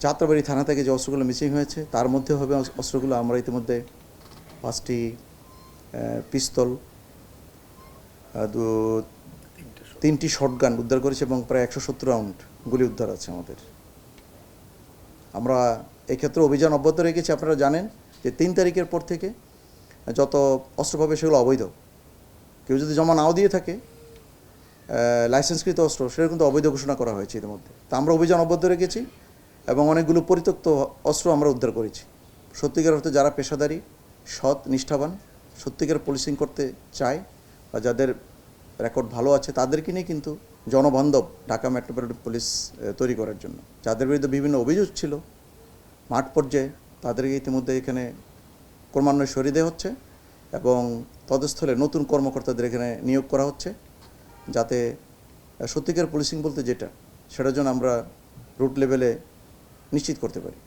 যাত্রাবাড়ি থানা থেকে যে অস্ত্রগুলো মিসিং হয়েছে তার মধ্যে হবে অস্ত্রগুলো আমরা ইতিমধ্যে 5টি পিস্তল, 3টি শটগান উদ্ধার করেছি এবং প্রায় 170 রাউন্ড গুলি উদ্ধার আছে আমাদের। আমরা এক্ষেত্রে অভিযান অব্যাহত রেখেছি। আপনারা জানেন যে 3 তারিখের পর থেকে যত অস্ত্র পাবে সেগুলো অবৈধ। কেউ যদি জমা নাও দিয়ে থাকে লাইসেন্সকৃত অস্ত্র, সেটা কিন্তু অবৈধ ঘোষণা করা হয়েছে ইতিমধ্যে। তা আমরা অভিযান অব্যাহত রেখেছি এবং অনেকগুলো পরিত্যক্ত অস্ত্র আমরা উদ্ধার করেছি। সত্যিকার অর্থে যারা পেশাদারী, সৎ, নিষ্ঠাবান, সত্যিকার পুলিশিং করতে চায় বা যাদের রেকর্ড ভালো আছে তাদেরকে নিয়ে কিন্তু জনবান্ধব ঢাকা মেট্রোপলিটন পুলিশ তৈরি করার জন্য। যাদের বিরুদ্ধে বিভিন্ন অভিযোগ ছিল মাঠ পর্যায়ে, তাদেরকে ইতিমধ্যে এখানে ক্রমান্বয়ে সরিয়ে দেওয়া হচ্ছে এবং তদস্থলে নতুন কর্মকর্তাদের এখানে নিয়োগ করা হচ্ছে, যাতে সত্যিকার পুলিশিং বলতে যেটা, সেটার জন্য আমরা রুট লেভেলে নিশ্চিত করতে পারি।